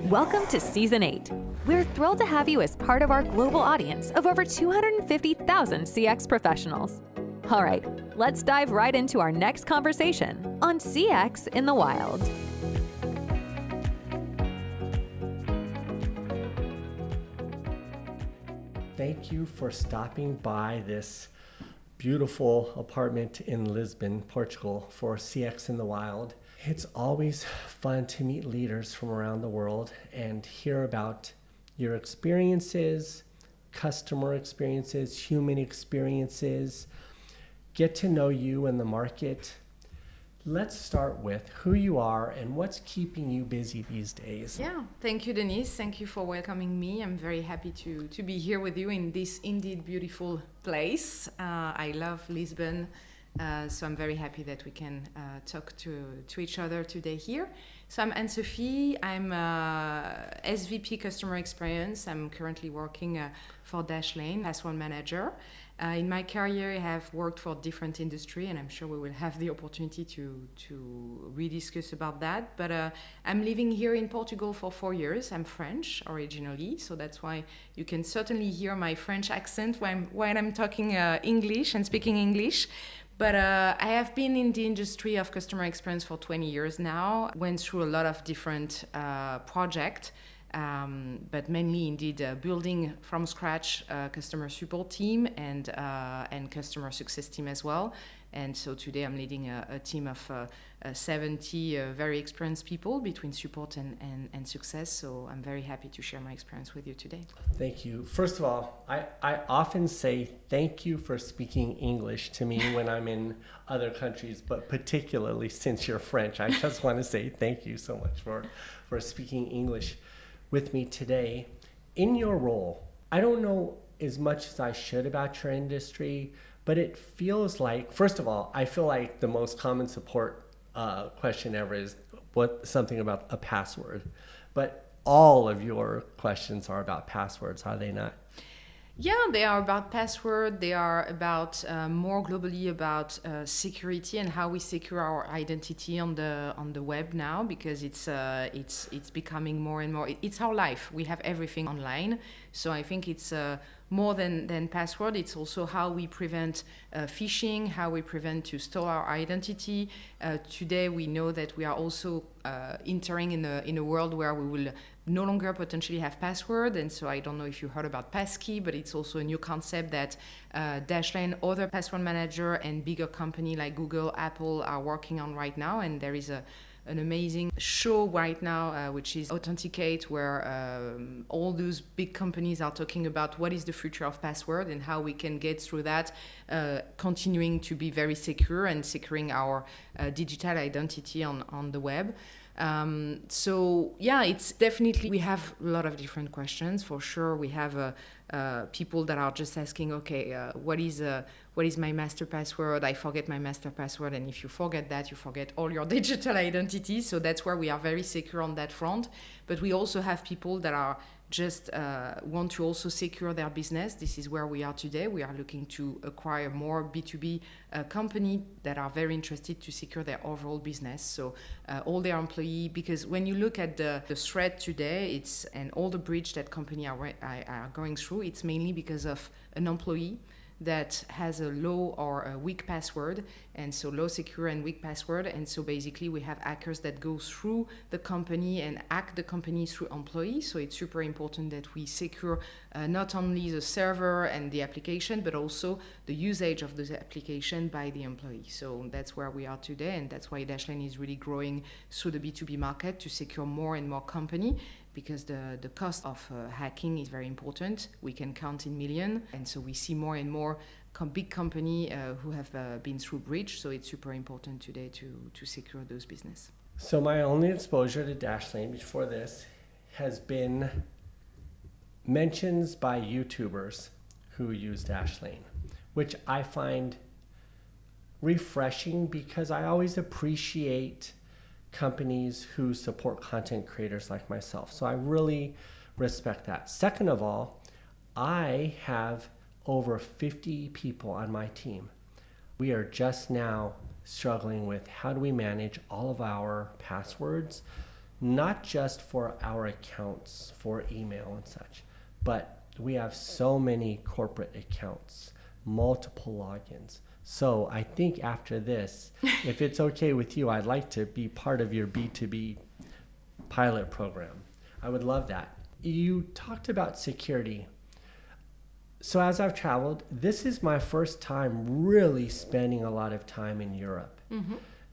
Welcome to Season 8. We're thrilled to have you as part of our global audience of over 250,000 CX professionals. All right, let's dive right into our next conversation on CX in the wild. Thank you for stopping by this beautiful apartment in Lisbon, Portugal for CX in the Wild. It's always fun to meet leaders from around the world and hear about your experiences, customer experiences, human experiences, get to know you and the market. Let's start with who you are and what's keeping you busy these days. Yeah, thank you, Denise. Thank you for welcoming me. I'm very happy to be here with you in this indeed beautiful place. I love Lisbon, so I'm very happy that we can talk to each other today here. So I'm Anne-Sophie. I'm SVP Customer Experience. I'm currently working for Dashlane as one manager. In my career, I have worked for different industry, and I'm sure we will have the opportunity to rediscuss about that. But I'm living here in Portugal for 4 years. I'm French originally, so that's why you can certainly hear my French accent when I'm talking English and speaking English. But I have been in the industry of customer experience for 20 years now, went through a lot of different projects. But mainly indeed building from scratch customer support team and customer success team as well. And so today I'm leading a team of 70 very experienced people between support and success. So I'm very happy to share my experience with you today. Thank you. First of all, I often say thank you for speaking English to me when I'm in other countries, but particularly since you're French, I just want to say thank you so much for speaking English with me today. In your role, I don't know as much as I should about your industry, but it feels like, first of all, I feel like the most common support question ever is something about a password. But all of your questions are about passwords, are they not? Yeah, they are about password. They are about more globally about security and how we secure our identity on the web now, because it's becoming more and more. It's our life. We have everything online, so I think it's more than password. It's also how we prevent phishing, how we prevent to store our identity. Today we know that we are also entering in a world where we will no longer potentially have password. And so I don't know if you heard about passkey, but it's also a new concept that Dashlane, other password manager and bigger company like Google, Apple are working on right now. And there is an amazing show right now, which is Authenticate, where all those big companies are talking about what is the future of password and how we can get through that, continuing to be very secure and securing our digital identity on the web. So yeah, it's definitely, we have a lot of different questions for sure. We have people that are just asking, okay, what is my master password? I forget my master password, and if you forget that, you forget all your digital identity. So that's where we are very secure on that front. But we also have people that are just want to also secure their business. This is where we are today. We are looking to acquire more B2B company that are very interested to secure their overall business. So all their employee, because when you look at the threat today, and all the breach that company are going through, it's mainly because of an employee that has a low or a weak password, and so low secure and weak password. And so basically we have hackers that go through the company and hack the company through employees. So it's super important that we secure not only the server and the application, but also the usage of the application by the employee. So that's where we are today, and that's why Dashlane is really growing through the B2B market to secure more and more company, because the cost of hacking is very important. We can count in millions, and so we see more and more big company who have been through breach. So it's super important today to secure those business. So my only exposure to Dashlane before this has been mentions by YouTubers who use Dashlane, which I find refreshing because I always appreciate companies who support content creators like myself. So I really respect that. Second of all, I have over 50 people on my team. We are just now struggling with how do we manage all of our passwords, not just for our accounts, for email and such, but we have so many corporate accounts, multiple logins. So I think after this, if it's okay with you, I'd like to be part of your B2B pilot program. I would love that. You talked about security. So as I've traveled, this is my first time really spending a lot of time in Europe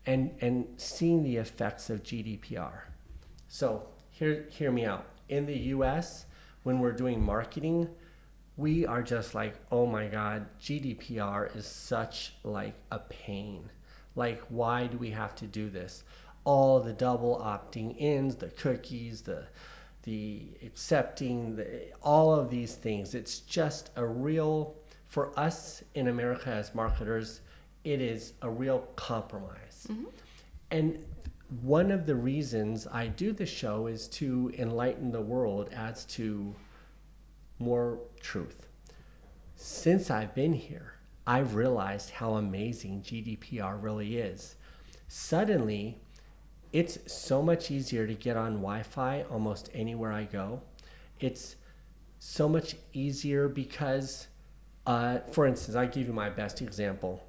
and seeing the effects of GDPR. So hear me out. In the US, when we're doing marketing, we are just like, oh my God, GDPR is such like a pain. Like, why do we have to do this? All the double opting ins, the cookies, the accepting, all of these things. It's just a real, for us in America as marketers, it is a real compromise. And one of the reasons I do the show is to enlighten the world as to more truth. Since I've been here, I've realized how amazing GDPR really is. Suddenly, it's so much easier to get on Wi-Fi almost anywhere I go. It's so much easier because, for instance, I'll give you my best example,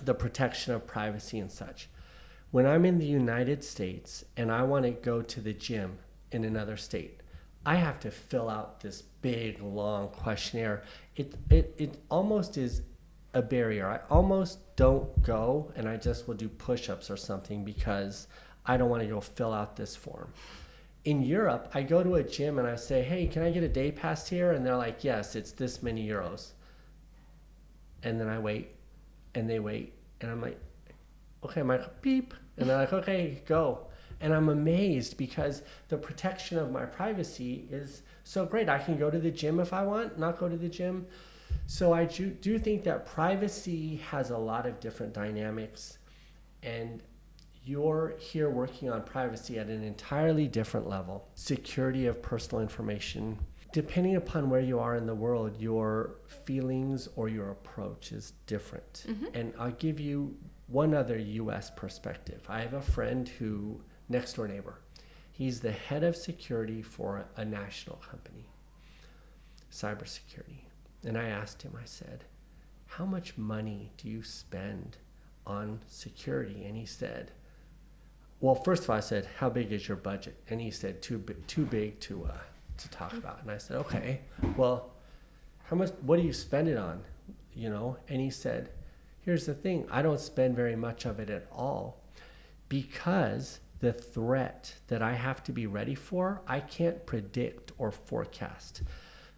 the protection of privacy and such. When I'm in the United States and I want to go to the gym in another state, I have to fill out this big, long questionnaire. It almost is a barrier. I almost don't go, and I just will do push-ups or something because I don't want to go fill out this form. In Europe, I go to a gym and I say, hey, can I get a day pass here? And they're like, yes, it's this many euros. And then I wait, and they wait, and I'm like, okay, I'm like, beep. And they're like, okay, go. And I'm amazed because the protection of my privacy is so great. I can go to the gym if I want, not go to the gym. So I do think that privacy has a lot of different dynamics, and you're here working on privacy at an entirely different level. Security of personal information. Depending upon where you are in the world, your feelings or your approach is different. And I'll give you one other US perspective. I have a friend who, next door neighbor, he's the head of security for a national company, cybersecurity. And I asked him, I said, how much money do you spend on security? And he said, well, first of all, I said, how big is your budget? And he said, too big to talk about. And I said, okay, well, how much, what do you spend it on? You know? And he said, here's the thing, I don't spend very much of it at all because the threat that I have to be ready for, I can't predict or forecast.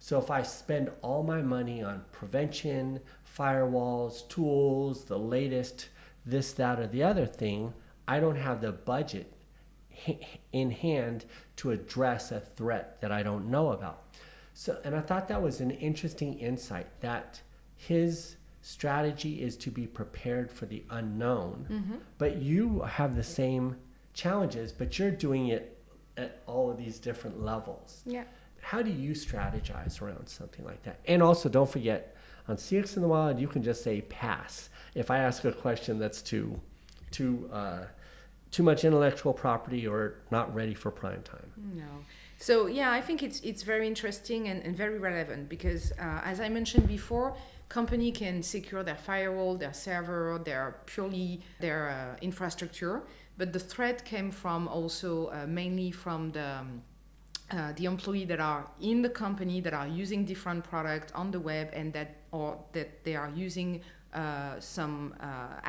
So if I spend all my money on prevention, firewalls, tools, the latest, this, that, or the other thing, I don't have the budget in hand to address a threat that I don't know about. So, and I thought that was an interesting insight, that his strategy is to be prepared for the unknown, but you have the same challenges, but you're doing it at all of these different levels. Yeah. How do you strategize around something like that? And also, don't forget, on CX in the Wild, you can just say pass. If I ask a question that's too much intellectual property or not ready for prime time. No. So yeah, I think it's very interesting and very relevant because as I mentioned before, company can secure their firewall, their server, their infrastructure, but the threat came from also mainly from the employee that are in the company that are using different products on the web and that they are using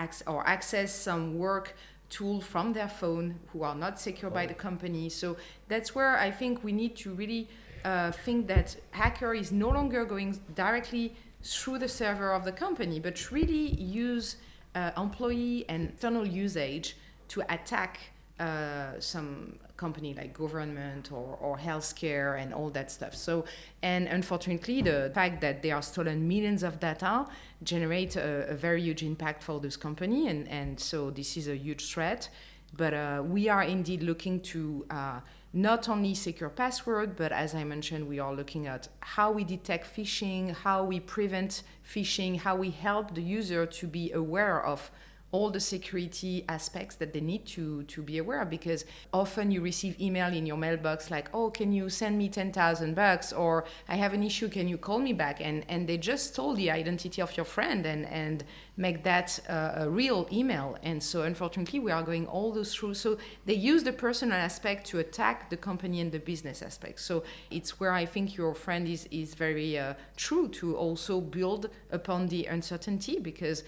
access some work tool from their phone who are not secure by the company. So that's where I think we need to really think that hacker is no longer going directly through the server of the company, but really use employee and external usage to attack some company like government or healthcare and all that stuff. So, and unfortunately, the fact that they are stolen millions of data generate a very huge impact for this company. And so this is a huge threat. But we are indeed looking to not only secure password, but as I mentioned, we are looking at how we detect phishing, how we prevent phishing, how we help the user to be aware of all the security aspects that they need to be aware of, because often you receive email in your mailbox like, oh, can you send me $10,000, or I have an issue, can you call me back? And they just stole the identity of your friend and make that a real email. And so unfortunately we are going all those through. So they use the personal aspect to attack the company and the business aspect. So it's where I think your friend is very true to also build upon the uncertainty, because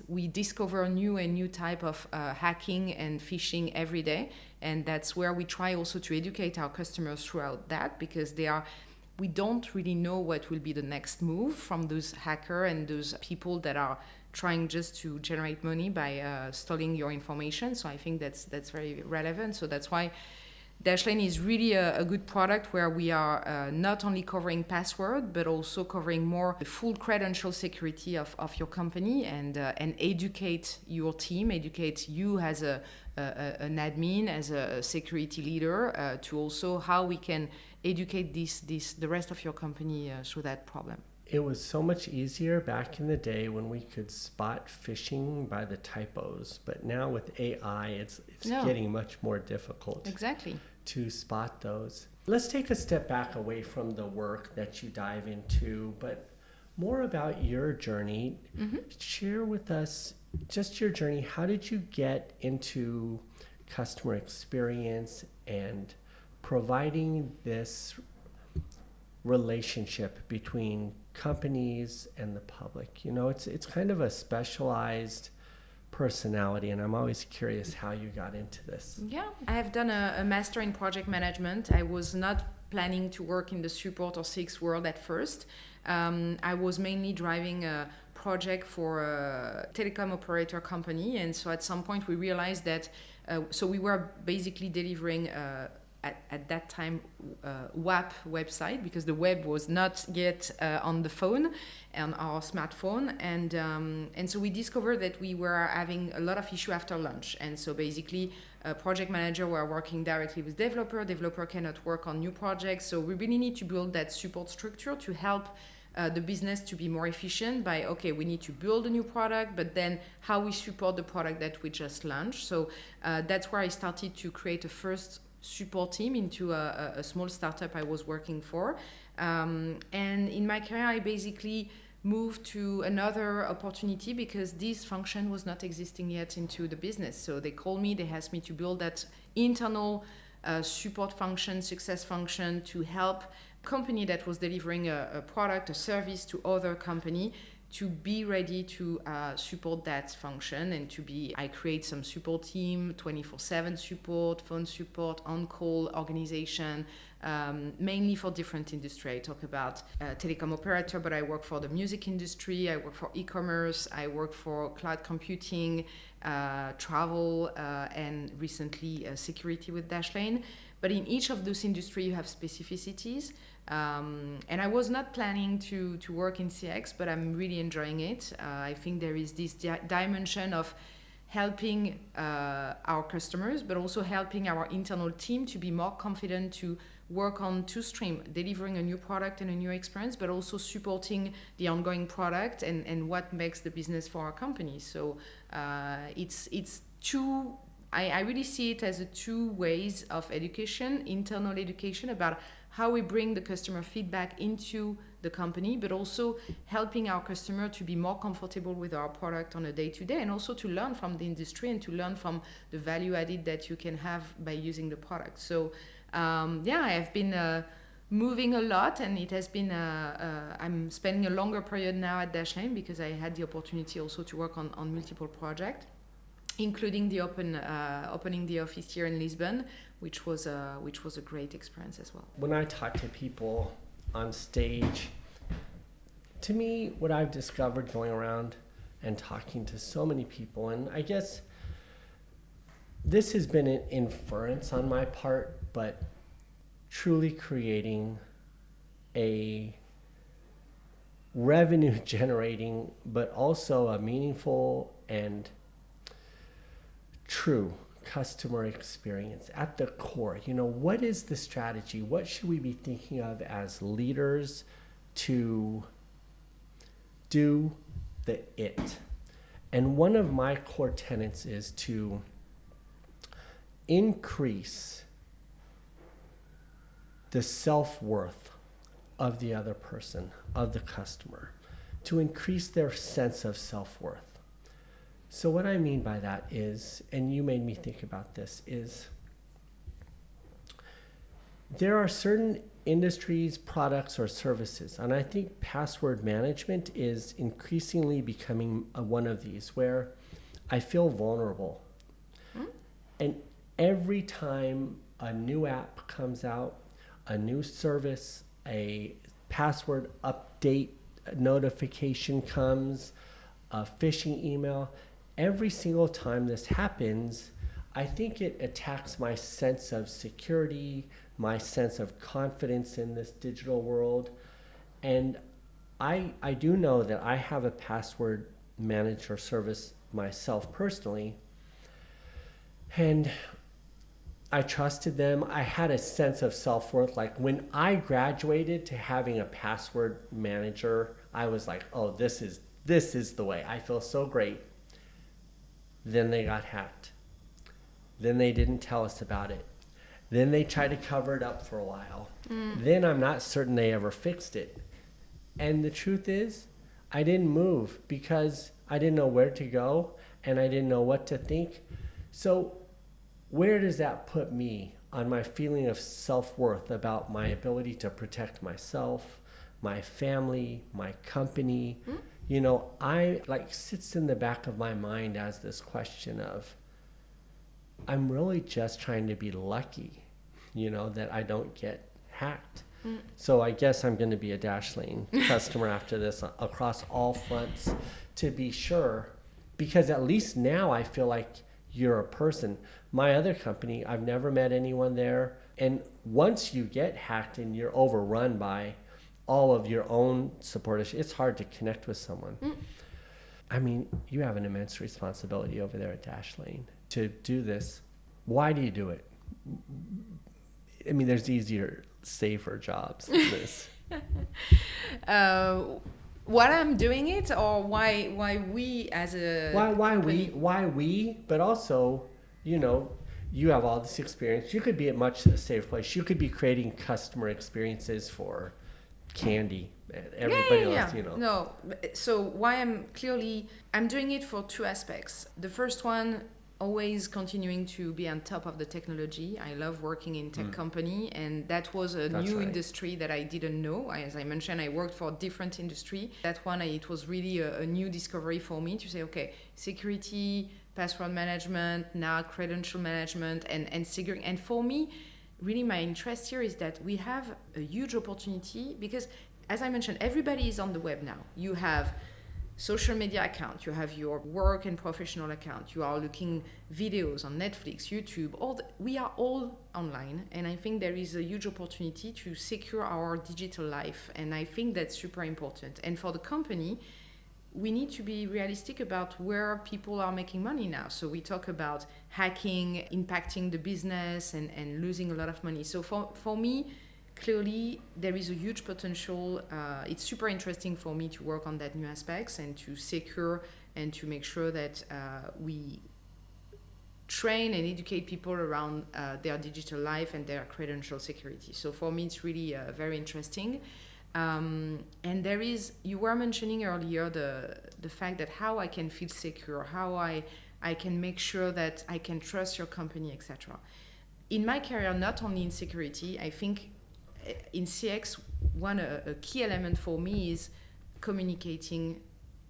we discover new type of hacking and phishing every day, and that's where we try also to educate our customers throughout that, because we don't really know what will be the next move from those hackers and those people that are trying just to generate money by stealing your information. So I think that's very relevant. So that's why Dashlane is really a good product where we are not only covering password, but also covering more the full credential security of your company, and educate your team, educate you as an admin, as a security leader, to also how we can educate the rest of your company through that problem. It was so much easier back in the day when we could spot phishing by the typos, but now with AI, it's getting much more difficult. Exactly. To spot those. Let's take a step back away from the work that you dive into, but more about your journey. Mm-hmm. Share with us just your journey. How did you get into customer experience and providing this relationship between companies and the public? You know, it's kind of a specialized personality, and I'm always curious how you got into this. Yeah, I have done a master in project management. I was not planning to work in the support or CX world at first. I was mainly driving a project for a telecom operator company, and so at some point we realized that so we were basically delivering at that time WAP website, because the web was not yet on the phone, on our smartphone, and so we discovered that we were having a lot of issue after lunch. And so basically project manager were working directly with developer cannot work on new projects. So we really need to build that support structure to help the business to be more efficient by, okay, we need to build a new product, but then how we support the product that we just launched. So that's where I started to create a first support team into a small startup I was working for. And in my career, I basically moved to another opportunity because this function was not existing yet into the business. So they called me, they asked me to build that internal support function, success function, to help company that was delivering a product, a service to other company, to be ready to support that function and I create some support team, 24/7 support, phone support, on-call organization, mainly for different industry. I talk about telecom operator, but I work for the music industry, I work for e-commerce, I work for cloud computing, travel, and recently security with Dashlane. But in each of those industries, you have specificities. And I was not planning to work in CX, but I'm really enjoying it. I think there is this dimension of helping our customers, but also helping our internal team to be more confident to work on two streams, delivering a new product and a new experience, but also supporting the ongoing product and what makes the business for our company. So it's two. I really see it as two ways of education, internal education about how we bring the customer feedback into the company, but also helping our customer to be more comfortable with our product on a day-to-day, and also to learn from the industry and to learn from the value added that you can have by using the product. So I have been moving a lot, and it has been I'm spending a longer period now at Dashlane because I had the opportunity also to work on multiple projects, including the opening the office here in Lisbon, which was a great experience as well. When I talk to people on stage, to me, what I've discovered going around and talking to so many people, and I guess this has been an inference on my part, but truly creating a revenue generating, but also a meaningful and true customer experience at the core. You know, what is the strategy? What should we be thinking of as leaders to do the it? And one of my core tenets is to increase the self-worth of the other person, of the customer, to increase their sense of self-worth. So what I mean by that is, and you made me think about this, is there are certain industries, products, or services, and I think password management is increasingly becoming one of these, where I feel vulnerable. And every time a new app comes out, a new service, a password update notification comes, a phishing email, every single time this happens, I think it attacks my sense of security, my sense of confidence in this digital world. And I do know that I have a password manager service myself personally, and I trusted them. I had a sense of self-worth. Like when I graduated to having a password manager, I was like, oh, this is the way. I feel so great. Then they got hacked. Then they didn't tell us about it. Then they tried to cover it up for a while. Then I'm not certain they ever fixed it. And the truth is, I didn't move because I didn't know where to go and I didn't know what to think. So where does that put me on my feeling of self-worth about my ability to protect myself, my family, my company? You know, I like sits in the back of my mind as this question of, I'm really just trying to be lucky, you know, that I don't get hacked. So I guess I'm going to be a Dashlane customer after this across all fronts to be sure, because at least now I feel like you're a person. My other company, I've never met anyone there. And once you get hacked and you're overrun by all of your own support, it's hard to connect with someone. I mean, you have an immense responsibility over there at Dashlane to do this. Why do you do it? I mean, there's easier, safer jobs than this. What I'm doing it, or why we as a why we, but also, you know, you have all this experience. You could be at much a safer place. You could be creating customer experiences for candy and everybody else, you know. No, so why I'm doing it for two aspects. The first one, always continuing to be on top of the technology. I love working in tech company, and that was a new industry that I didn't know. As I mentioned, I worked for a different industry. That one, it was really a new discovery for me to say, okay, security, password management, now credential management, and securing. And for me, really my interest here is that we have a huge opportunity because, as I mentioned, everybody is on the web now. You have social media account, you have your work and professional account, you are looking videos on Netflix, YouTube, we are all online, and I think there is a huge opportunity to secure our digital life, and I think that's super important. And for the company, we need to be realistic about where people are making money now. So we talk about hacking, impacting the business, and losing a lot of money. So for me, clearly, there is a huge potential. It's super interesting for me to work on that new aspects and to secure and to make sure that we train and educate people around their digital life and their credential security. So for me, it's really very interesting. And there is, you were mentioning earlier the fact that how I can feel secure, how I can make sure that I can trust your company, etc. In my career, not only in security, I think in CX, a key element for me is communicating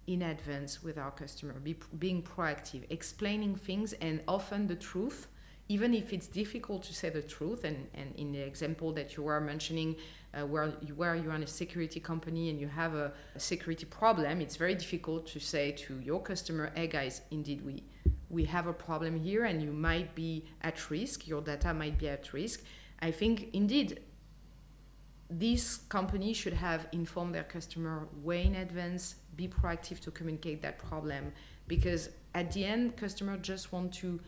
in advance with our customer, being proactive, explaining things, and often the truth, even if it's difficult to say the truth. And in the example that you were mentioning, where you're in a security company and you have a security problem, it's very difficult to say to your customer, hey guys, indeed we have a problem here and you might be at risk, your data might be at risk. I think indeed these companies should have informed their customer way in advance, be proactive to communicate that problem, because at the end, customers just want to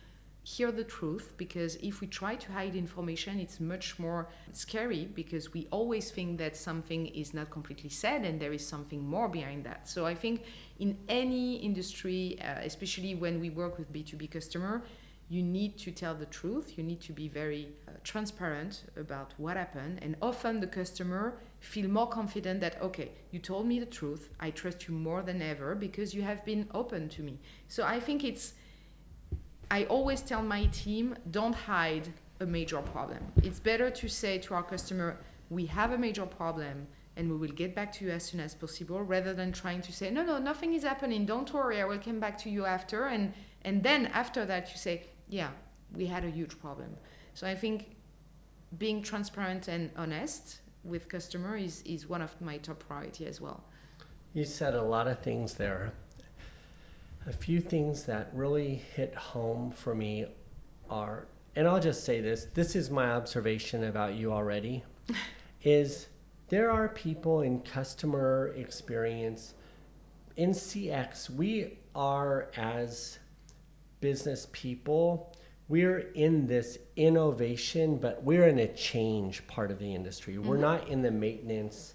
hear the truth, because if we try to hide information, it's much more scary, because we always think that something is not completely said and there is something more behind that. So I think in any industry, especially when we work with B2B customer, you need to tell the truth. You need to be very transparent about what happened. And often the customer feel more confident that, okay, you told me the truth. I trust you more than ever because you have been open to me. So I think I always tell my team, don't hide a major problem. It's better to say to our customer, we have a major problem and we will get back to you as soon as possible, rather than trying to say, no, nothing is happening. Don't worry, I will come back to you after. And then after that you say, yeah, we had a huge problem. So I think being transparent and honest with customer is one of my top priority as well. You said a lot of things there. A few things that really hit home for me are, and I'll just say this is my observation about you already, is there are people in customer experience, in CX, we are, as business people, we're in this innovation, but we're in a change part of the industry. We're not in the maintenance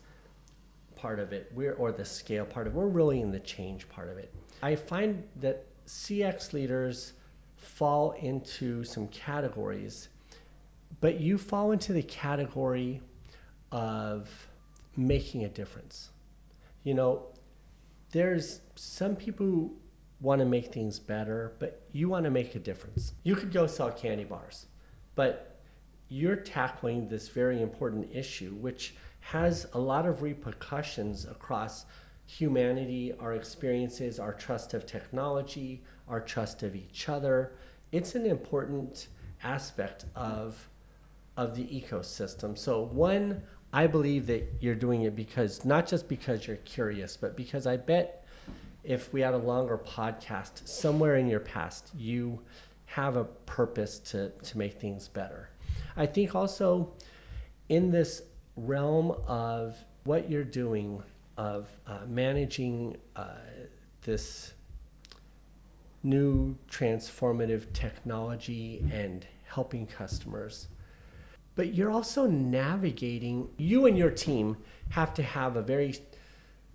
part of it, or the scale part of it. We're really in the change part of it. I find that CX leaders fall into some categories, but you fall into the category of making a difference. You know, there's some people who want to make things better, but you want to make a difference. You could go sell candy bars, but you're tackling this very important issue, which has a lot of repercussions across humanity, our experiences, our trust of technology, our trust of each other. It's an important aspect of the ecosystem. So one, I believe that you're doing it because, not just because you're curious, but because I bet if we had a longer podcast, somewhere in your past, you have a purpose to make things better. I think also in this realm of what you're doing, of managing this new transformative technology and helping customers. But you're also navigating, you and your team have to have a very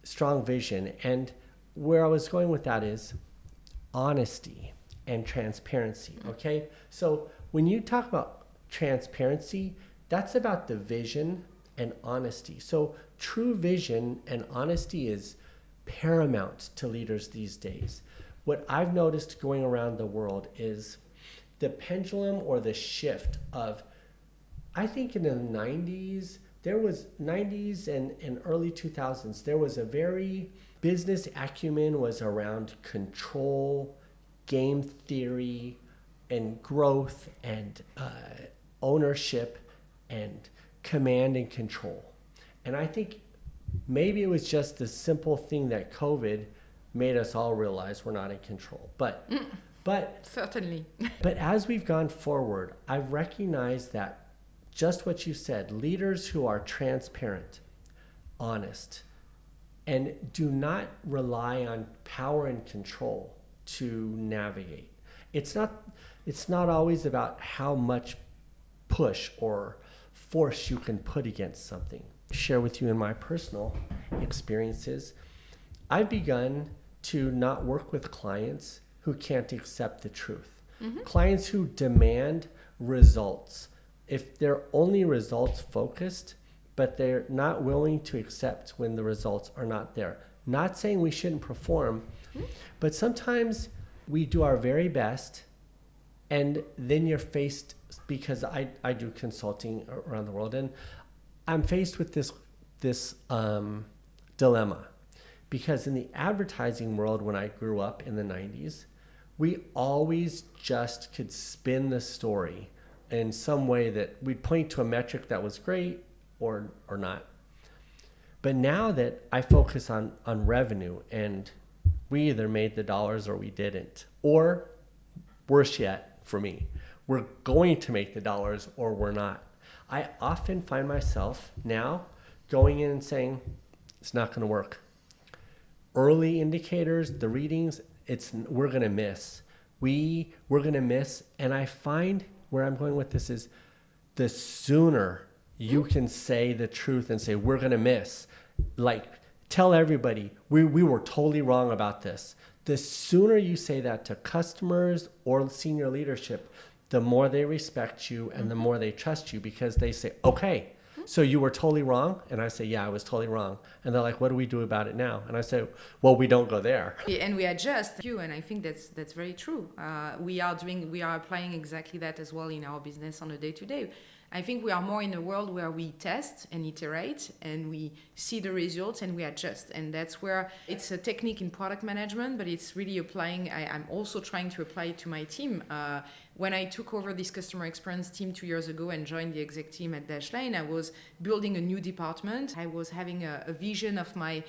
strong vision. And where I was going with that is honesty and transparency, okay? So when you talk about transparency, that's about the vision and honesty. So true vision and honesty is paramount to leaders these days. What I've noticed going around the world is the pendulum or the shift of, I think in the 90s and early 2000s, there was a very, business acumen was around control, game theory, and growth, and ownership, and command and control. And I think maybe it was just the simple thing that COVID made us all realize we're not in control. But Certainly. But as we've gone forward, I've recognized that just what you said, leaders who are transparent, honest, and do not rely on power and control to navigate. It's not always about how much push or force you can put against something. Share with you in my personal experiences, I've begun to not work with clients who can't accept the truth. Clients who demand results. If they're only results focused, but they're not willing to accept when the results are not there. Not saying we shouldn't perform, but sometimes we do our very best, and then you're faced, because I do consulting around the world, and I'm faced with this dilemma. Because in the advertising world, when I grew up in the 90s, we always just could spin the story in some way that we'd point to a metric that was great or not. But now that I focus on revenue, and we either made the dollars or we didn't, or worse yet for me, we're going to make the dollars or we're not. I often find myself now going in and saying, it's not going to work. Early indicators, the readings, we're going to miss. we're going to miss. And I find where I'm going with this is the sooner you can say the truth and say, we're going to miss, like tell everybody, we were totally wrong about this. The sooner you say that to customers or senior leadership, the more they respect you and the more they trust you, because they say, okay, so you were totally wrong? And I say, yeah, I was totally wrong. And they're like, what do we do about it now? And I say, well, we don't go there. And we adjust. And I think that's very true. We are applying exactly that as well in our business on a day-to-day. I think we are more in a world where we test and iterate and we see the results and we adjust. And that's where it's a technique in product management, but it's really applying. I'm also trying to apply it to my team. When I took over this customer experience team 2 years ago and joined the exec team at Dashlane, I was building a new department. I was having a vision of my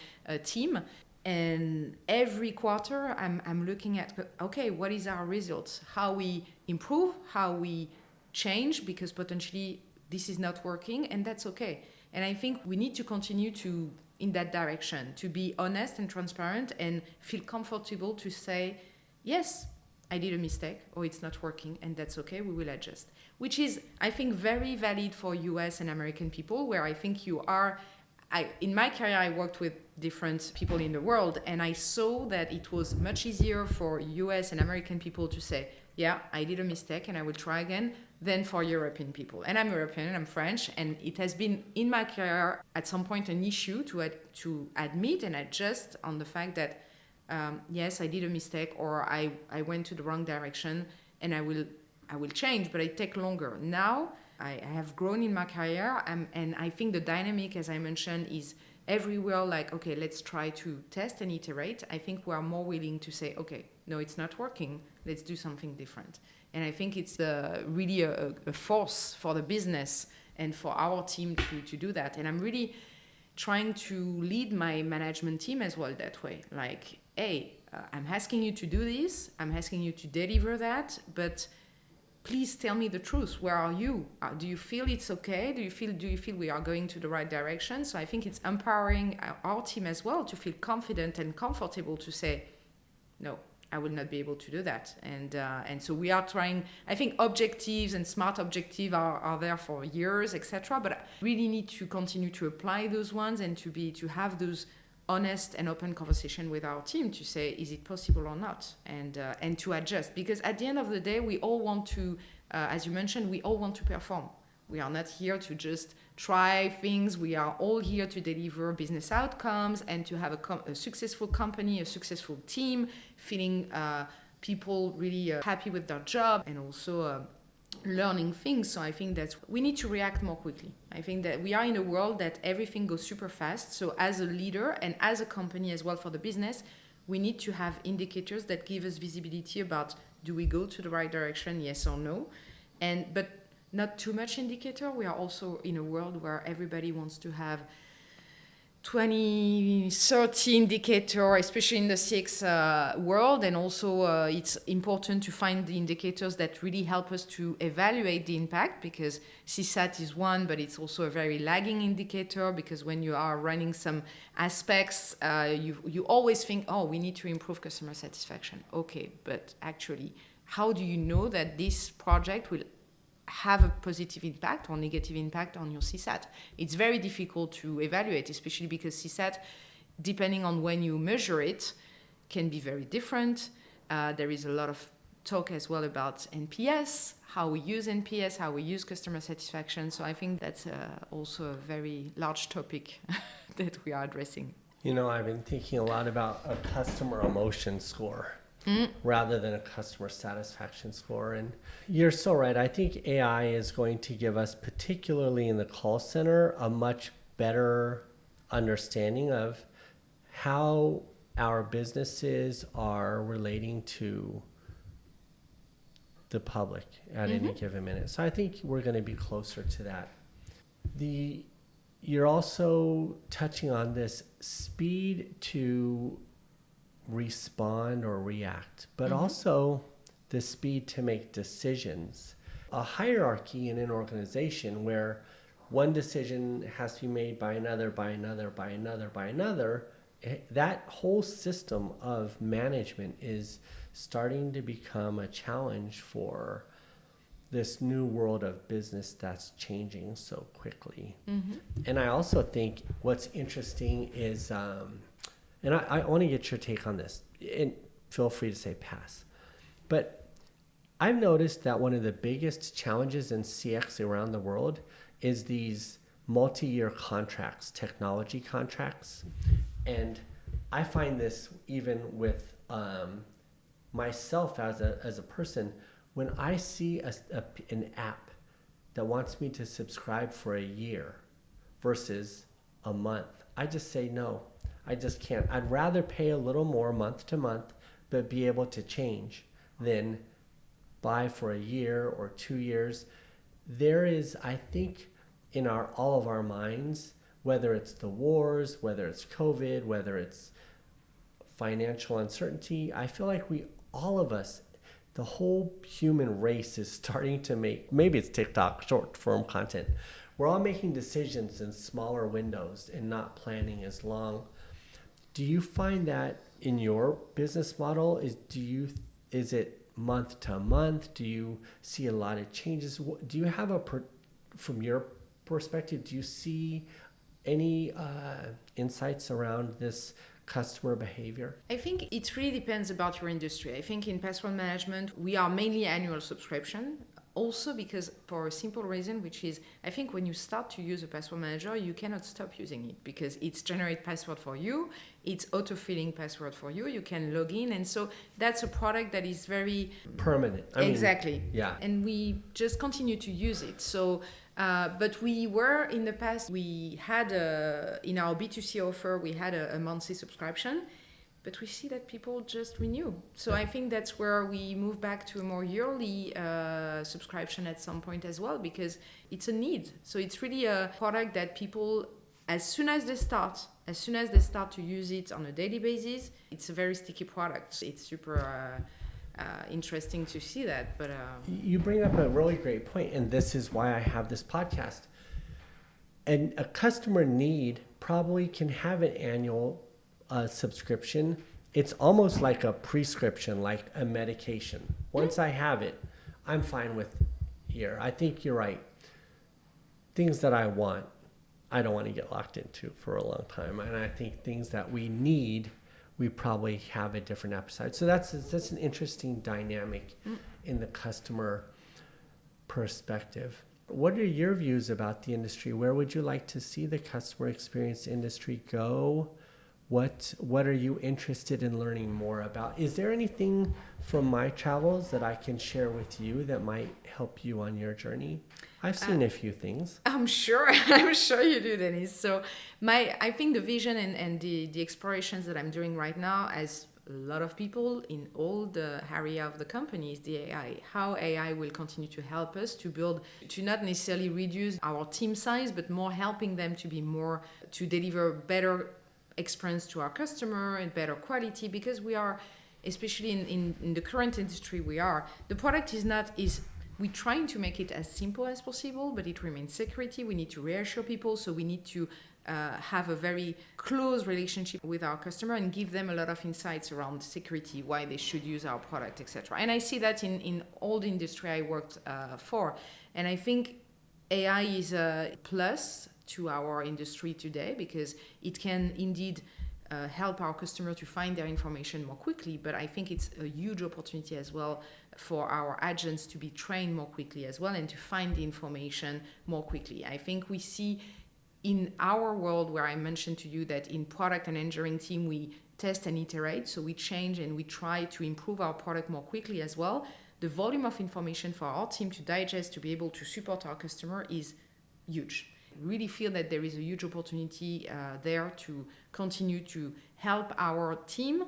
team. And every quarter, I'm looking at, okay, what is our results? How we improve, how we change, because potentially this is not working, and that's okay. And I think we need to continue to in that direction, to be honest and transparent and feel comfortable to say, yes, I did a mistake or it's not working, and that's okay, we will adjust. Which is, I think, very valid for US and American people, where I think in my career, I worked with different people in the world, and I saw that it was much easier for US and American people to say, yeah, I did a mistake and I will try again, than for European people. And I'm European and I'm French, and it has been in my career at some point an issue to admit and adjust on the fact that, yes, I did a mistake, or I went to the wrong direction, and I will change, but it takes longer. Now, I have grown in my career, and I think the dynamic, as I mentioned, is everywhere like, okay, let's try to test and iterate. I think we are more willing to say, okay, no, it's not working, let's do something different. And I think it's really a force for the business and for our team to do that. And I'm really trying to lead my management team as well that way. Like, hey, I'm asking you to do this, I'm asking you to deliver that, but please tell me the truth. Where are you? Do you feel it's okay? Do you feel we are going to the right direction? So I think it's empowering our team as well to feel confident and comfortable to say, no, I will not be able to do that. And so we are trying. I think objectives and smart objectives are there for years, etc. But I really need to continue to apply those ones and to have those honest and open conversation with our team to say, is it possible or not, and to adjust, because at the end of the day, we all want to, as you mentioned, we all want to perform. We are not here to just try things. We are all here to deliver business outcomes and to have a successful company, a successful team, feeling people really happy with their job, and also learning things. So I think that we need to react more quickly. I think that we are in a world that everything goes super fast. So as a leader and as a company as well for the business, we need to have indicators that give us visibility about, do we go to the right direction, yes or no? But not too much indicator. We are also in a world where everybody wants to have 20, 30 indicator, especially in the CX world. And also it's important to find the indicators that really help us to evaluate the impact, because CSAT is one, but it's also a very lagging indicator, because when you are running some aspects, you always think, oh, we need to improve customer satisfaction. Okay, but actually, how do you know that this project will have a positive impact or negative impact on your CSAT? It's very difficult to evaluate, especially because CSAT, depending on when you measure it, can be very different. There is a lot of talk as well about NPS, how we use NPS, how we use customer satisfaction. So I think that's also a very large topic that we are addressing. You know, I've been thinking a lot about a customer emotion score. Rather than a customer satisfaction score. And you're so right. I think AI is going to give us, particularly in the call center, a much better understanding of how our businesses are relating to the public at any given minute. So I think we're going to be closer to that. You're also touching on this speed to respond or react, but also the speed to make decisions. A hierarchy in an organization where one decision has to be made by another, by another, by another, by another, that whole system of management is starting to become a challenge for this new world of business that's changing so quickly. And I also think what's interesting is, and I want to get your take on this, and feel free to say pass, but I've noticed that one of the biggest challenges in CX around the world is these multi-year contracts, technology contracts. And I find this even with myself as a person, when I see an app that wants me to subscribe for a year versus a month, I just say no. I just can't. I'd rather pay a little more month to month, but be able to change than buy for a year or 2 years. There is, I think, in all of our minds, whether it's the wars, whether it's COVID, whether it's financial uncertainty, I feel like all of us, the whole human race is starting to make, maybe it's TikTok, short form content. We're all making decisions in smaller windows and not planning as long. Do you find that in your business model? Is it month to month? Do you see a lot of changes? Do you have from your perspective, do you see any insights around this customer behavior? I think it really depends about your industry. I think in password management, we are mainly annual subscription. Also because for a simple reason, which is, I think when you start to use a password manager, you cannot stop using it because it's generate password for you, it's auto-filling password for you, you can log in. And so that's a product that is very permanent. Exactly. Yeah. And we just continue to use it. So, but we were in the past, we had in our B2C offer, we had a monthly subscription. But we see that people just renew. So I think that's where we move back to a more yearly subscription at some point as well, because it's a need. So it's really a product that people, as soon as they start to use it on a daily basis, it's a very sticky product. It's super interesting to see that. But you bring up a really great point, and this is why I have this podcast. And a customer need probably can have an annual subscription. It's almost like a prescription, like a medication. Once I have it, I'm fine with year. I think you're right. Things that I want, I don't want to get locked into for a long time. And I think things that we need, we probably have a different appetite. So that's an interesting dynamic in the customer perspective. What are your views about the industry? Where would you like to see the customer experience industry go? What are you interested in learning more about? Is there anything from my travels that I can share with you that might help you on your journey? I've seen a few things. I'm sure you do, Denise. So I think the vision and the explorations that I'm doing right now, as a lot of people in all the area of the company, is the AI. How AI will continue to help us to not necessarily reduce our team size, but more helping them to deliver better experience to our customer and better quality, because we are, especially in the current industry the product we're trying to make it as simple as possible, but it remains security. We need to reassure people, so we need to have a very close relationship with our customer and give them a lot of insights around security, why they should use our product, etc. And I see that in all the industry I worked for. And I think AI is a plus to our industry today, because it can indeed help our customer to find their information more quickly. But I think it's a huge opportunity as well for our agents to be trained more quickly as well and to find the information more quickly. I think we see in our world, where I mentioned to you that in product and engineering team, we test and iterate. So we change and we try to improve our product more quickly as well. The volume of information for our team to digest, to be able to support our customer, is huge. Really feel that there is a huge opportunity there to continue to help our team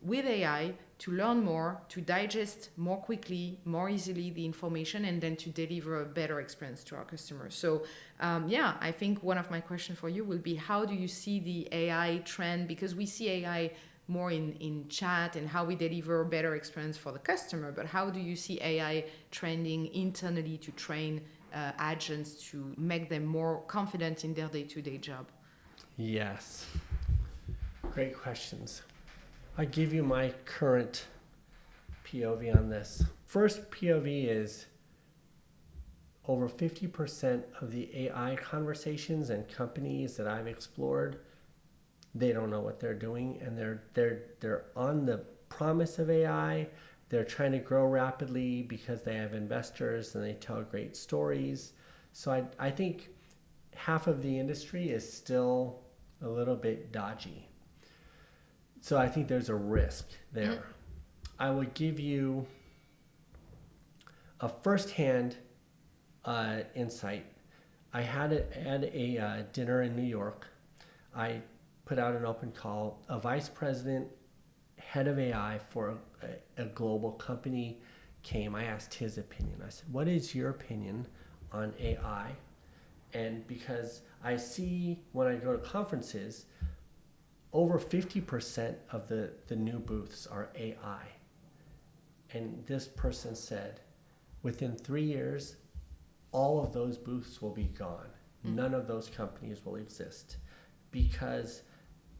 with AI to learn more, to digest more quickly, more easily the information, and then to deliver a better experience to our customers. So I think one of my questions for you will be, how do you see the AI trend? Because we see AI more in chat and how we deliver better experience for the customer, but how do you see AI trending internally to train agents to make them more confident in their day-to-day job? Yes. Great questions. I give you my current POV on this. First POV is over 50% of the AI conversations and companies that I've explored, they don't know what they're doing, and they're on the promise of AI. They're trying to grow rapidly because they have investors and they tell great stories. So I think half of the industry is still a little bit dodgy. So I think there's a risk there. I will give you a firsthand insight. I had a dinner in New York. I put out an open call. A vice president, head of AI for a global company came. I asked his opinion. I said, what is your opinion on AI? And because I see when I go to conferences, over 50% of the new booths are AI. And this person said, within 3 years, all of those booths will be gone. None of those companies will exist because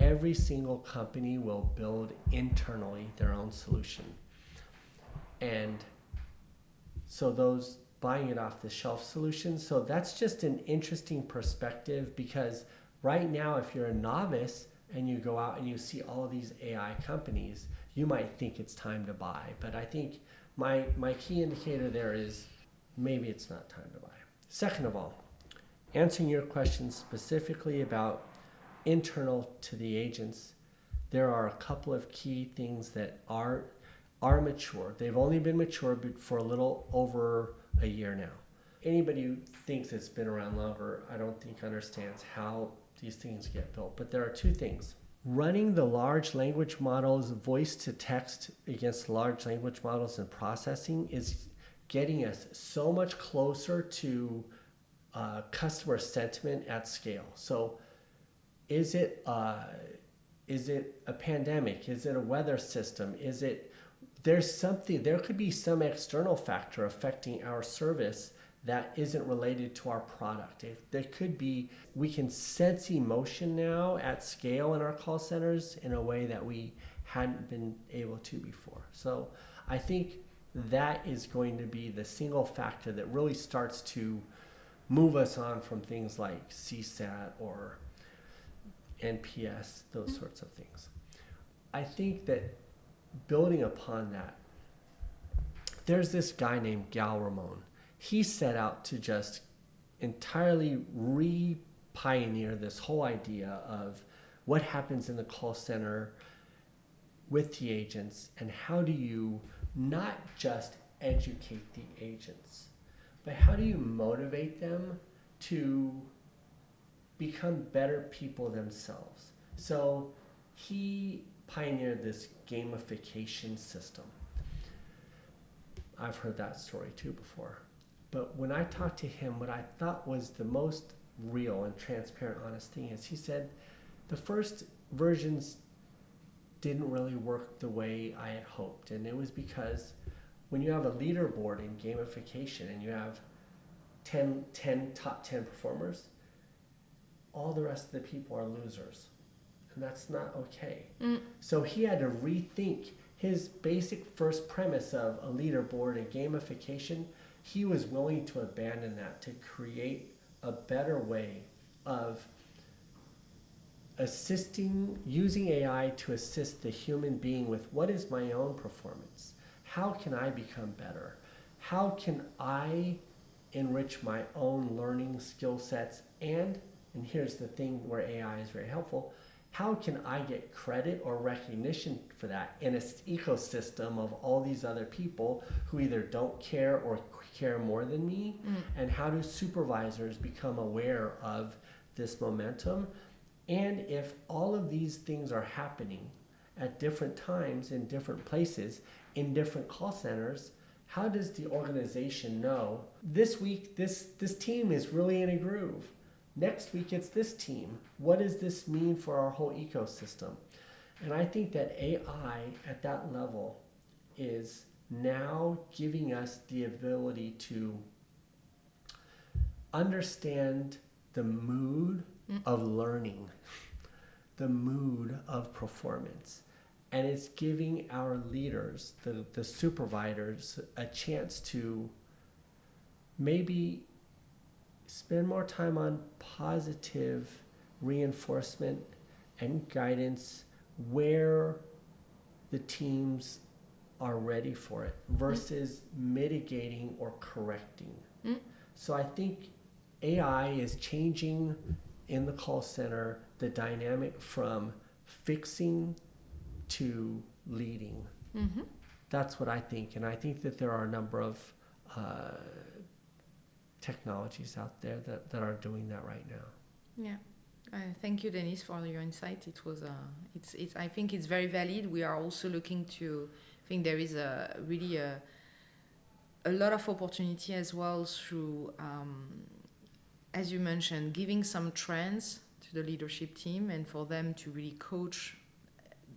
every single company will build internally their own solution. And so those buying it off the shelf solutions, so that's just an interesting perspective, because right now, if you're a novice and you go out and you see all of these AI companies, you might think it's time to buy. But I think my key indicator there is maybe it's not time to buy. Second of all, answering your question specifically about internal to the agents, there are a couple of key things that are mature. They've only been mature for a little over a year now. Anybody who thinks it's been around longer, I don't think understands how these things get built. But there are two things. Running the large language models, voice to text against large language models and processing is getting us so much closer to customer sentiment at scale. So is it a pandemic? Is it a weather system? There could be some external factor affecting our service that isn't related to our product. There could be, we can sense emotion now at scale in our call centers in a way that we hadn't been able to before. So I think that is going to be the single factor that really starts to move us on from things like CSAT or NPS, those sorts of things. I think that building upon that, there's this guy named Gal Ramon. He set out to just entirely re-pioneer this whole idea of what happens in the call center with the agents, and how do you not just educate the agents, but how do you motivate them to become better people themselves. So he pioneered this gamification system. I've heard that story too before. But when I talked to him, what I thought was the most real and transparent, honest thing is he said the first versions didn't really work the way I had hoped. And it was because when you have a leaderboard in gamification and you have 10 top 10 performers, all the rest of the people are losers. And that's not okay. So he had to rethink his basic first premise of a leaderboard and gamification. He was willing to abandon that to create a better way of using AI to assist the human being with what is my own performance? How can I become better? How can I enrich my own learning skill sets? And here's the thing where AI is very helpful, how can I get credit or recognition for that in an ecosystem of all these other people who either don't care or care more than me? And how do supervisors become aware of this momentum? And if all of these things are happening at different times in different places, in different call centers, how does the organization know this week this team is really in a groove? Next week it's this team. What does this mean for our whole ecosystem? And I think that AI at that level is now giving us the ability to understand the mood of learning, the mood of performance, And it's giving our leaders, the supervisors, a chance to maybe spend more time on positive reinforcement and guidance where the teams are ready for it versus mitigating or correcting. So I think AI is changing in the call center the dynamic from fixing to leading. That's what I think. And I think that there are a number of technologies out there that are doing that right now. Yeah. Thank you, Dennis, for your insight. It was, it's. I think it's very valid. We are also looking to. I think there is really a lot of opportunity as well through, as you mentioned, giving some trends to the leadership team and for them to really coach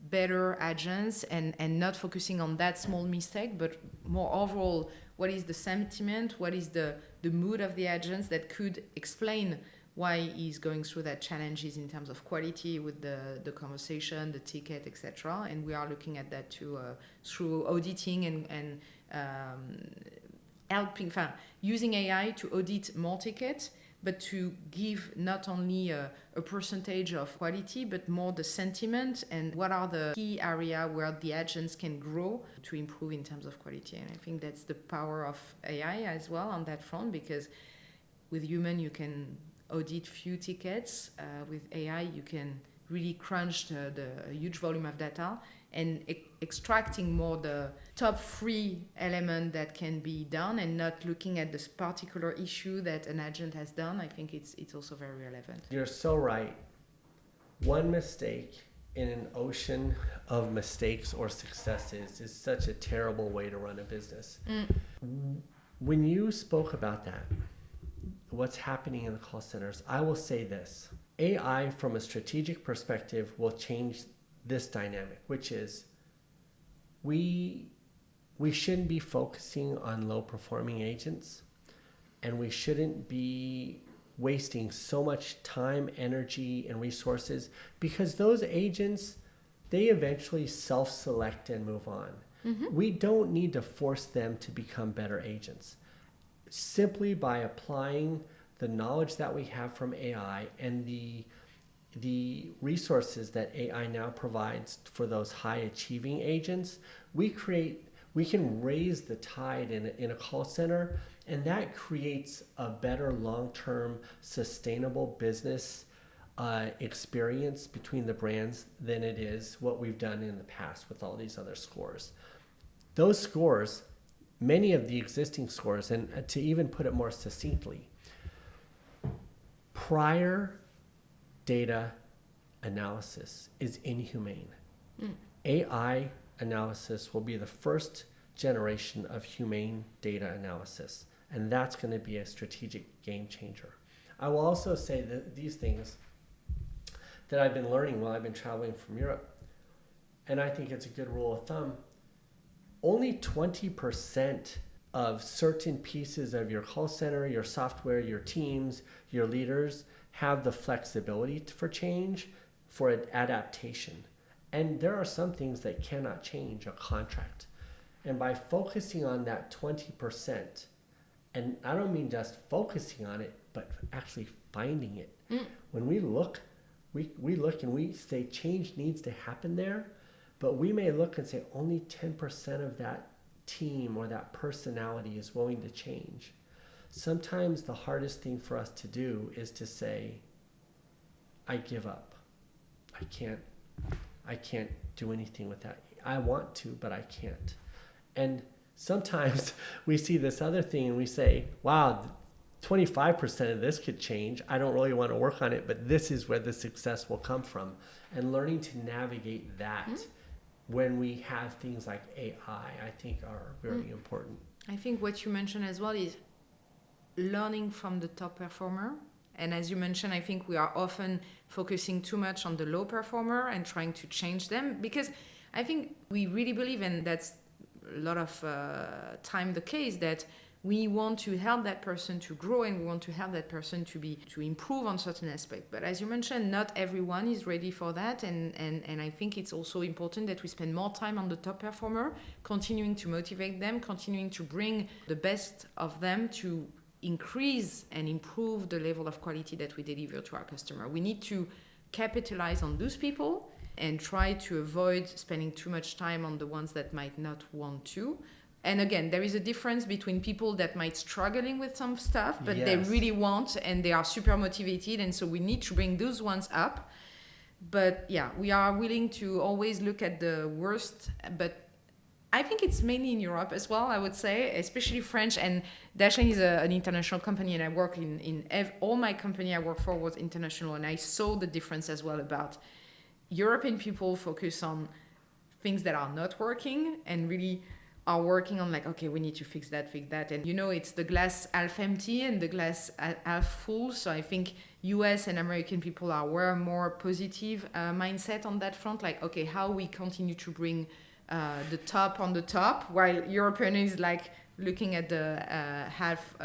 better agents and not focusing on that small mistake, but more overall, what is the sentiment, what is the mood of the agents that could explain why he's going through that challenges in terms of quality with the conversation, the ticket, etc. And we are looking at that too through auditing and helping, using AI to audit more tickets, but to give not only a percentage of quality, but more the sentiment and what are the key area where the agents can grow to improve in terms of quality. And I think that's the power of AI as well on that front, because with human you can audit few tickets. With AI you can really crunch the huge volume of data and extracting more the top 3 elements that can be done and not looking at this particular issue that an agent has done. I think it's also very relevant. You're so right. One mistake in an ocean of mistakes or successes is such a terrible way to run a business. When you spoke about that, what's happening in the call centers, I will say this. AI from a strategic perspective will change this dynamic, which is we shouldn't be focusing on low performing agents, and we shouldn't be wasting so much time, energy, and resources, because those agents, they eventually self-select and move on. We don't need to force them to become better agents. Simply by applying the knowledge that we have from AI and the resources that AI now provides for those high achieving agents, we can raise the tide in a call center, and that creates a better long-term sustainable business experience between the brands than it is what we've done in the past with all these other scores. Those scores, many of the existing scores, and to even put it more succinctly, prior data analysis is inhumane. AI analysis will be the first generation of humane data analysis, and that's going to be a strategic game changer. I will also say that these things that I've been learning while I've been traveling from Europe, and I think it's a good rule of thumb, only 20% of certain pieces of your call center, your software, your teams, your leaders have the flexibility for change, for adaptation. And there are some things that cannot change a contract. And by focusing on that 20%, and I don't mean just focusing on it, but actually finding it. When we look, we look and we say change needs to happen there, but we may look and say only 10% of that team or that personality is willing to change. Sometimes the hardest thing for us to do is to say, I give up. I can't do anything with that. I want to, but I can't. And sometimes we see this other thing and we say, wow, 25% of this could change. I don't really want to work on it, but this is where the success will come from. And learning to navigate that when we have things like AI, I think are very important. I think what you mentioned as well is learning from the top performer. And as you mentioned, I think we are often focusing too much on the low performer and trying to change them, because I think we really believe, and that's a lot of time the case, that we want to help that person to grow, and we want to help that person to improve on certain aspects. But as you mentioned, not everyone is ready for that, and I think it's also important that we spend more time on the top performer, continuing to motivate them, continuing to bring the best of them to increase and improve the level of quality that we deliver to our customer. We need to capitalize on those people and try to avoid spending too much time on the ones that might not want to. And again, there is a difference between people that might struggling with some stuff, but they really want and they are super motivated. And so we need to bring those ones up. But yeah, we are willing to always look at the worst. But I think it's mainly in Europe as well, I would say, especially French. And Dashlane is an international company, and I work all my company I work for was international. And I saw the difference as well about European people focus on things that are not working and really are working on like, okay, we need to fix that. And it's the glass half empty and the glass half full. So I think US and American people are way more positive mindset on that front. Like, okay, how we continue to bring the top on the top, while European is like looking at the half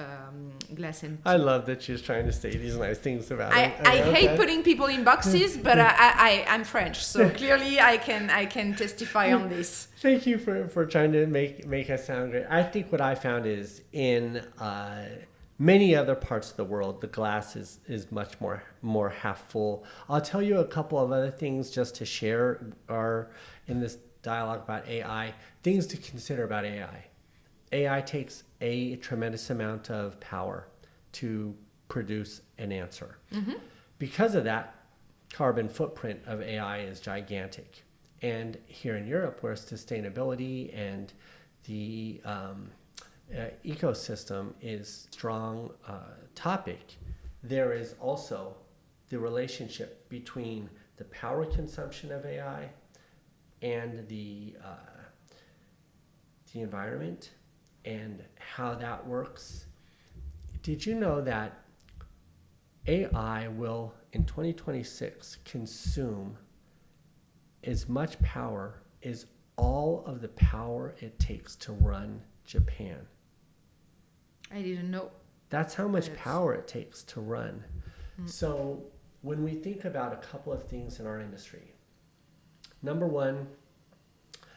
glass empty. I love that she's trying to say these nice things about it. I hate putting people in boxes, but I'm French, so clearly I can testify on this. Thank you for trying to make us sound great. I think what I found is in many other parts of the world, the glass is much more half full. I'll tell you a couple of other things just to share in this dialogue about AI, things to consider about AI. AI takes a tremendous amount of power to produce an answer. Mm-hmm. Because of that, carbon footprint of AI is gigantic. And here in Europe, where sustainability and the ecosystem is a strong topic, there is also the relationship between the power consumption of AI and the environment and how that works. Did you know that AI will, in 2026, consume as much power as all of the power it takes to run Japan? I didn't know. That's how much power it takes to run. So when we think about a couple of things in our industry, number one,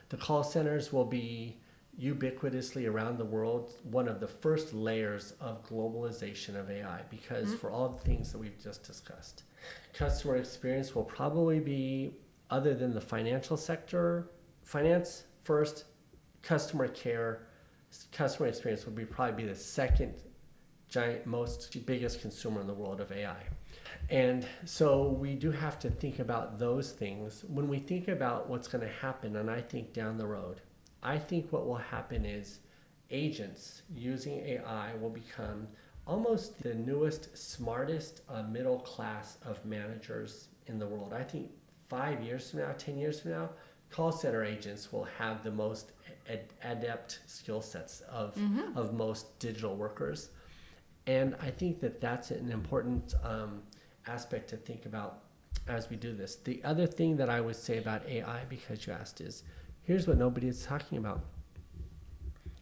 the call centers will be ubiquitously around the world one of the first layers of globalization of AI, because for all the things that we've just discussed, customer experience will probably be, other than the financial sector, finance first, customer care, customer experience will probably be the second biggest consumer in the world of AI. And so we do have to think about those things when we think about what's going to happen. And I think down the road, I think what will happen is agents using AI will become almost the newest, smartest middle class of managers in the world. I think 5 years from now, 10 years from now, call center agents will have the most adept skill sets of most digital workers. And I think that that's an important aspect to think about as we do this. The other thing that I would say about AI, because you asked, is here's what nobody is talking about.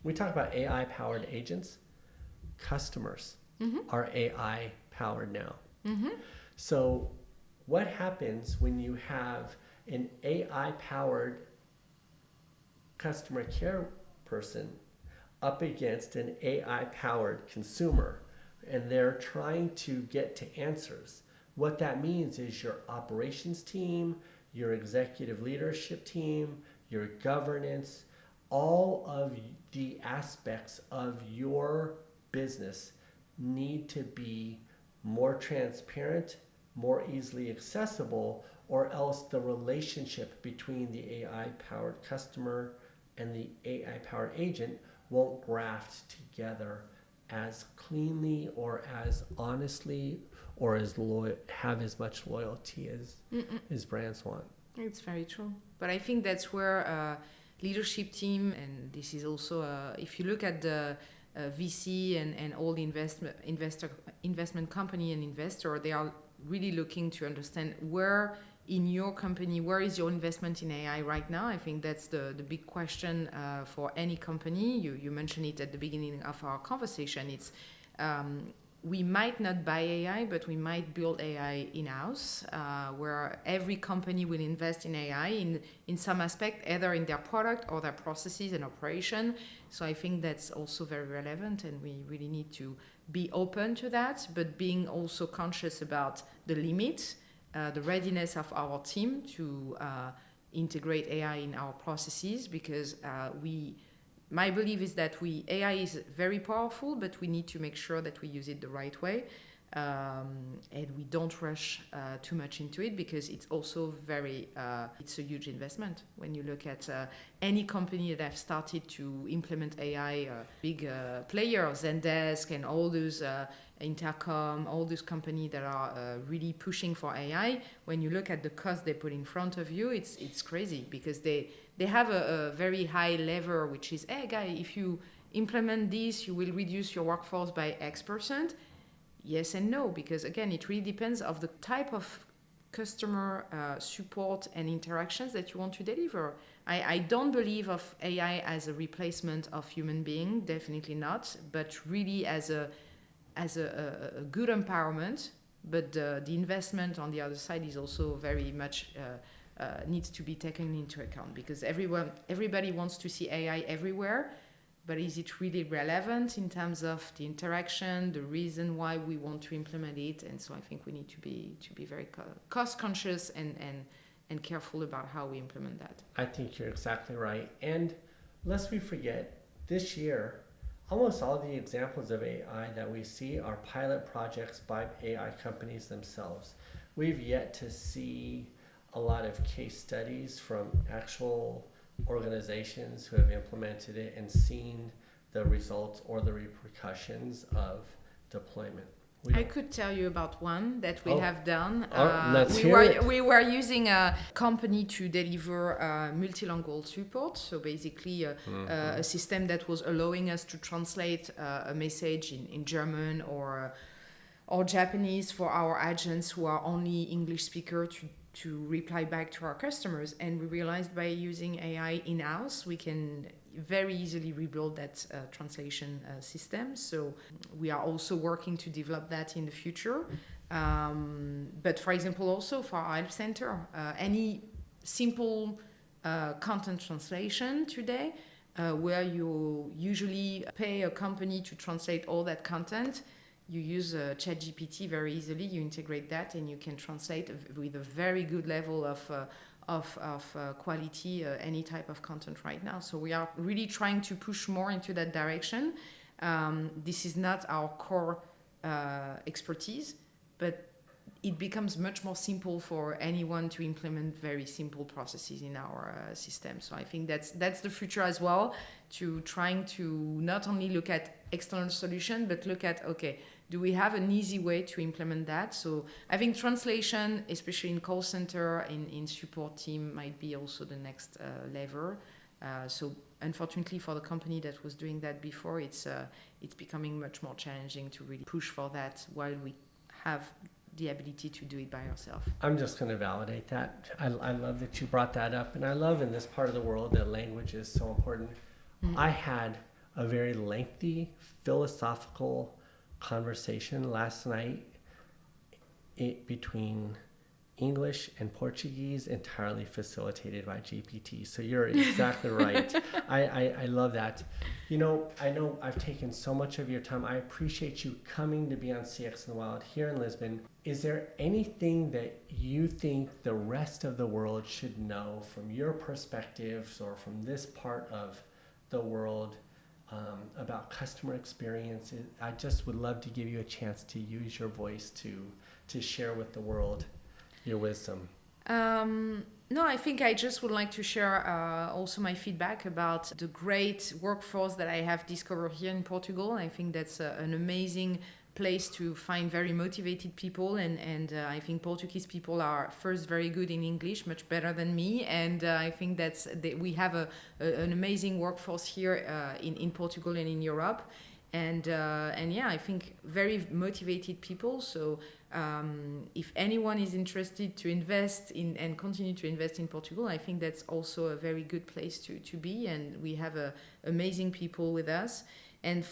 We talk about AI-powered agents. Customers are AI-powered now. So what happens when you have an AI-powered customer care person up against an AI-powered consumer, and they're trying to get to answers? What that means is your operations team, your executive leadership team, your governance, all of the aspects of your business need to be more transparent, more easily accessible, or else the relationship between the AI-powered customer and the AI-powered agent won't graft together as cleanly or as honestly or have as much loyalty as brands want. It's very true. But I think that's where leadership team, and this is also, if you look at the VC and all the investment company and investor, they are really looking to understand where in your company, where is your investment in AI right now? I think that's the big question for any company. You mentioned it at the beginning of our conversation. It's we might not buy AI, but we might build AI in-house, where every company will invest in AI in some aspect, either in their product or their processes and operation. So I think that's also very relevant, and we really need to be open to that, but being also conscious about the limits, the readiness of our team to integrate AI in our processes, because my belief is that AI is very powerful, but we need to make sure that we use it the right way, and we don't rush too much into it, because it's also it's a huge investment. When you look at any company that have started to implement AI, big players, Zendesk and all those Intercom, all those companies that are really pushing for AI, when you look at the cost they put in front of you, it's crazy, because they have a very high lever, which is, hey guy, if you implement this, you will reduce your workforce by X%. Yes and no, because again, it really depends of the type of customer support and interactions that you want to deliver. I don't believe of AI as a replacement of human being, definitely not, but really as a good empowerment. But the investment on the other side is also very much needs to be taken into account, because everybody wants to see AI everywhere, but is it really relevant in terms of the interaction, the reason why we want to implement it? And so I think we need to be very cost conscious and careful about how we implement that. I think you're exactly right. And lest we forget, this year, almost all the examples of AI that we see are pilot projects by AI companies themselves. We've yet to see a lot of case studies from actual organizations who have implemented it and seen the results or the repercussions of deployment. I could tell you about one that we have done. We were using a company to deliver multilingual support. So basically a system that was allowing us to translate a message in German or Japanese for our agents who are only English speaker to reply back to our customers. And we realized by using AI in-house, we can very easily rebuild that translation system. So we are also working to develop that in the future. But for example, also for our help center, any simple content translation today, where you usually pay a company to translate all that content, you use ChatGPT very easily, you integrate that, and you can translate with a very good level of quality any type of content right now. So we are really trying to push more into that direction. This is not our core expertise, but it becomes much more simple for anyone to implement very simple processes in our system. So I think that's the future as well, to trying to not only look at external solution, but look at, okay, do we have an easy way to implement that? So I think translation, especially in call center, in support team, might be also the next lever. So unfortunately for the company that was doing that before, it's becoming much more challenging to really push for that while we have the ability to do it by ourselves. I'm just going to validate that. I love that you brought that up. And I love in this part of the world that language is so important. Mm-hmm. I had a very lengthy philosophical conversation last night between English and Portuguese, entirely facilitated by GPT. So you're exactly right. I love that. You know, I know I've taken so much of your time. I appreciate you coming to be on CX in the Wild here in Lisbon. Is there anything that you think the rest of the world should know from your perspectives or from this part of the world about customer experience? I just would love to give you a chance to use your voice to share with the world your wisdom. No, I think I just would like to share also my feedback about the great workforce that I have discovered here in Portugal. I think that's an amazing place to find very motivated people, and I think Portuguese people are first very good in English, much better than me, and I think we have an amazing workforce here in Portugal and in Europe. And yeah, I think very motivated people. So if anyone is interested to invest in and continue to invest in Portugal, I think that's also a very good place to be. And we have amazing people with us. And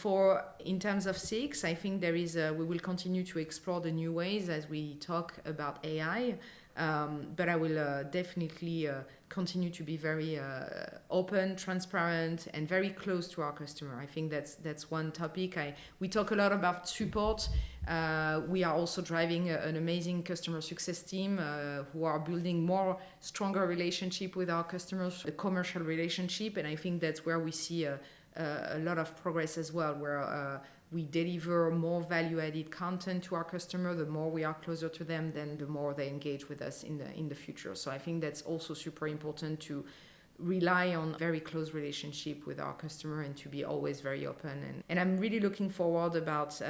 in terms of CX, I think we will continue to explore the new ways as we talk about AI. But I will definitely continue to be very open, transparent, and very close to our customer. I think that's one topic. We talk a lot about support. We are also driving an amazing customer success team who are building stronger relationship with our customers, a commercial relationship, and I think that's where we see a lot of progress as well, where we deliver more value-added content to our customer. The more we are closer to them, then the more they engage with us in the future. So I think that's also super important to rely on very close relationship with our customer and to be always very open. And I'm really looking forward about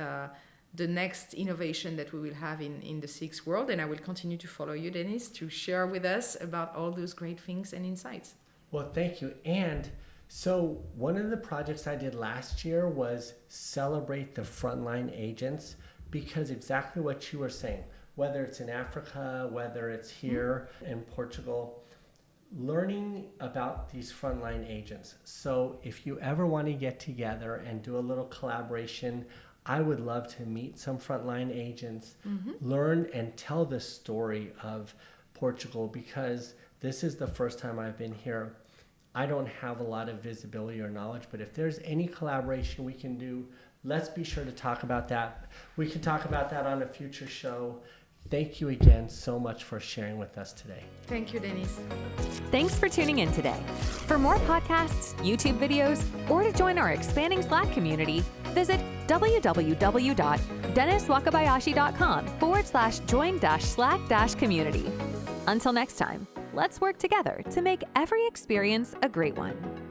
the next innovation that we will have in the CX world. And I will continue to follow you, Dennis, to share with us about all those great things and insights. Well, thank you. And so one of the projects I did last year was celebrate the frontline agents, because exactly what you were saying, whether it's in Africa, whether it's here in Portugal, learning about these frontline agents. So if you ever want to get together and do a little collaboration, I would love to meet some frontline agents, learn and tell the story of Portugal, because this is the first time I've been here. I don't have a lot of visibility or knowledge, but if there's any collaboration we can do, let's be sure to talk about that. We can talk about that on a future show. Thank you again so much for sharing with us today. Thank you, Dennis. Thanks for tuning in today. For more podcasts, YouTube videos, or to join our expanding Slack community, visit www.denniswakabayashi.com/join-slack-community. Until next time, let's work together to make every experience a great one.